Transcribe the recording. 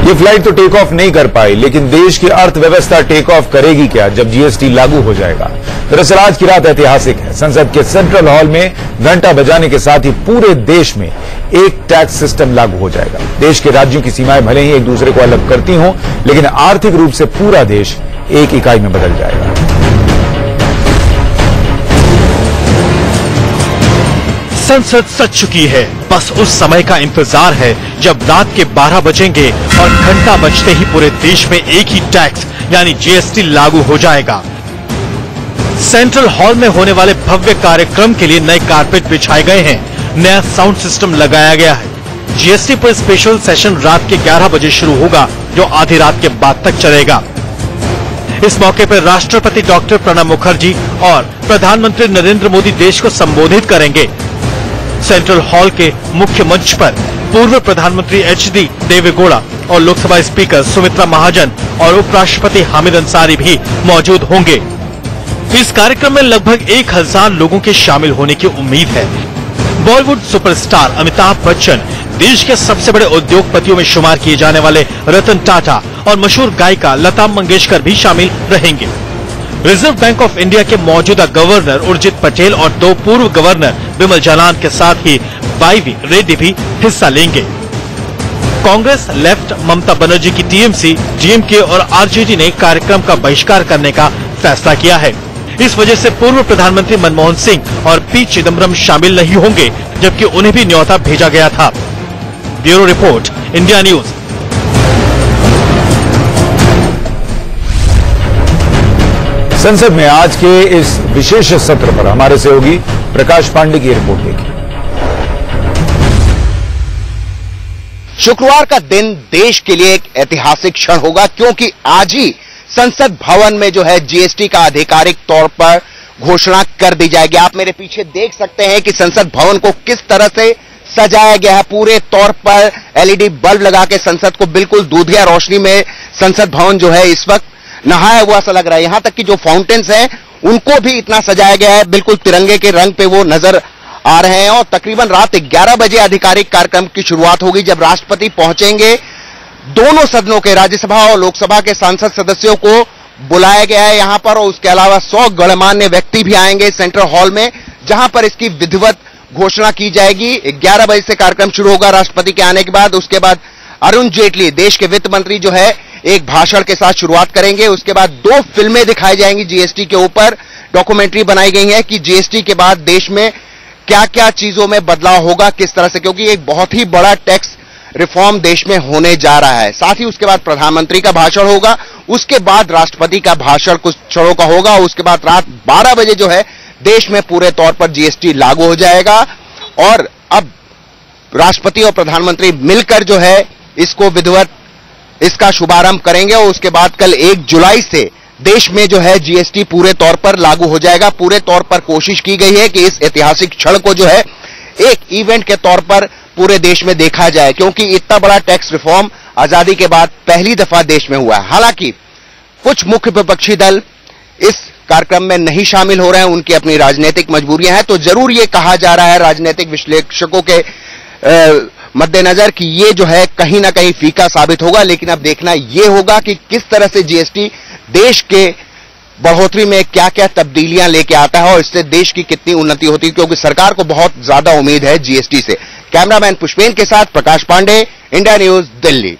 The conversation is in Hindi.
ये फ्लाइट तो टेक ऑफ नहीं कर पाई, लेकिन देश की अर्थव्यवस्था टेक ऑफ करेगी क्या जब जीएसटी लागू हो जाएगा। दरअसल आज की रात ऐतिहासिक है। संसद के सेंट्रल हॉल में घंटा बजाने के साथ ही पूरे देश में एक टैक्स सिस्टम लागू हो जाएगा। देश के राज्यों की सीमाएं भले ही एक दूसरे को अलग करती हों, लेकिन आर्थिक रूप से पूरा देश एक इकाई में बदल जाएगा। संसद सज चुकी है, बस उस समय का इंतजार है जब रात के 12 बजेंगे और घंटा बजते ही पूरे देश में एक ही टैक्स यानी जीएसटी लागू हो जाएगा। सेंट्रल हॉल में होने वाले भव्य कार्यक्रम के लिए नए कारपेट बिछाए गए हैं, नया साउंड सिस्टम लगाया गया है। जीएसटी पर स्पेशल सेशन रात के 11 बजे शुरू होगा, जो आधी रात के बाद तक चलेगा। इस मौके पर राष्ट्रपति डॉक्टर प्रणब मुखर्जी और प्रधानमंत्री नरेंद्र मोदी देश को संबोधित करेंगे। सेंट्रल हॉल के मुख्य मंच पर पूर्व प्रधानमंत्री एचडी देवेगौड़ा और लोकसभा स्पीकर सुमित्रा महाजन और उपराष्ट्रपति हामिद अंसारी भी मौजूद होंगे। इस कार्यक्रम में लगभग 1000 लोगों के शामिल होने की उम्मीद है। बॉलीवुड सुपरस्टार अमिताभ बच्चन, देश के सबसे बड़े उद्योगपतियों में शुमार किए जाने वाले रतन टाटा और मशहूर गायिका लता मंगेशकर भी शामिल रहेंगे। रिजर्व बैंक ऑफ इंडिया के मौजूदा गवर्नर उर्जित पटेल और 2 पूर्व गवर्नर विमल जालान के साथ ही वाईवी रेड्डी भी हिस्सा लेंगे। कांग्रेस, लेफ्ट, ममता बनर्जी की टीएमसी, डीएमके और आरजेडी ने कार्यक्रम का बहिष्कार करने का फैसला किया है। इस वजह से पूर्व प्रधानमंत्री मनमोहन सिंह और पी चिदम्बरम शामिल नहीं होंगे, जबकि उन्हें भी न्योता भेजा गया था। Bureau report, India news. संसद में आज के इस विशेष सत्र पर हमारे सहयोगी प्रकाश पांडे की रिपोर्ट देखिए। शुक्रवार का दिन देश के लिए एक ऐतिहासिक क्षण होगा, क्योंकि आज ही संसद भवन में जो है जीएसटी का आधिकारिक तौर पर घोषणा कर दी जाएगी। आप मेरे पीछे देख सकते हैं कि संसद भवन को किस तरह से सजाया गया है। पूरे तौर पर एलईडी बल्ब लगा के संसद को बिल्कुल दूधिया रोशनी में संसद भवन जो है इस वक्त नहाया हुआ सा लग रहा है। यहां तक कि जो फाउंटेन्स हैं उनको भी इतना सजाया गया है, बिल्कुल तिरंगे के रंग पे वो नजर आ रहे हैं। और तकरीबन रात 11 बजे आधिकारिक कार्यक्रम की शुरुआत होगी, जब राष्ट्रपति पहुंचेंगे। दोनों सदनों के, राज्यसभा और लोकसभा के सांसद सदस्यों को बुलाया गया है यहां पर, और उसके अलावा 100 गणमान्य व्यक्ति भी आएंगे सेंट्रल हॉल में, जहां पर इसकी विधिवत घोषणा की जाएगी। 11 बजे से कार्यक्रम शुरू होगा राष्ट्रपति के आने के बाद। उसके बाद अरुण जेटली, देश के वित्त मंत्री जो है, एक भाषण के साथ शुरुआत करेंगे। उसके बाद 2 फिल्में दिखाई जाएंगी जीएसटी के ऊपर। डॉक्यूमेंट्री बनाई गई है कि जीएसटी के बाद देश में क्या क्या चीजों में बदलाव होगा, किस तरह से, क्योंकि एक बहुत ही बड़ा टैक्स रिफॉर्म देश में होने जा रहा है। साथ ही उसके बाद प्रधानमंत्री का भाषण होगा, उसके बाद राष्ट्रपति का भाषण कुछ क्षणों का होगा। उसके बाद रात 12 बजे जो है देश में पूरे तौर पर जीएसटी लागू हो जाएगा। और अब राष्ट्रपति और प्रधानमंत्री मिलकर जो है इसको विधिवत इसका शुभारंभ करेंगे। और उसके बाद कल 1 जुलाई से देश में जो है जीएसटी पूरे तौर पर लागू हो जाएगा। पूरे तौर पर कोशिश की गई है कि इस ऐतिहासिक क्षण को जो है एक इवेंट के तौर पर पूरे देश में देखा जाए, क्योंकि इतना बड़ा टैक्स रिफॉर्म आजादी के बाद पहली दफा देश में हुआ है। हालांकि कुछ मुख्य विपक्षी दल इस कार्यक्रम में नहीं शामिल हो रहे हैं, उनकी अपनी राजनीतिक मजबूरियां हैं। तो जरूर ये कहा जा रहा है राजनीतिक विश्लेषकों के मद्देनजर कि ये जो है कहीं ना कहीं फीका साबित होगा। लेकिन अब देखना ये होगा कि किस तरह से जीएसटी देश के बढ़ोतरी में क्या क्या तब्दीलियां लेके आता है और इससे देश की कितनी उन्नति होती है, क्योंकि सरकार को बहुत ज्यादा उम्मीद है जीएसटी से। कैमरामैन पुष्पेन के साथ प्रकाश पांडे, इंडिया न्यूज, दिल्ली।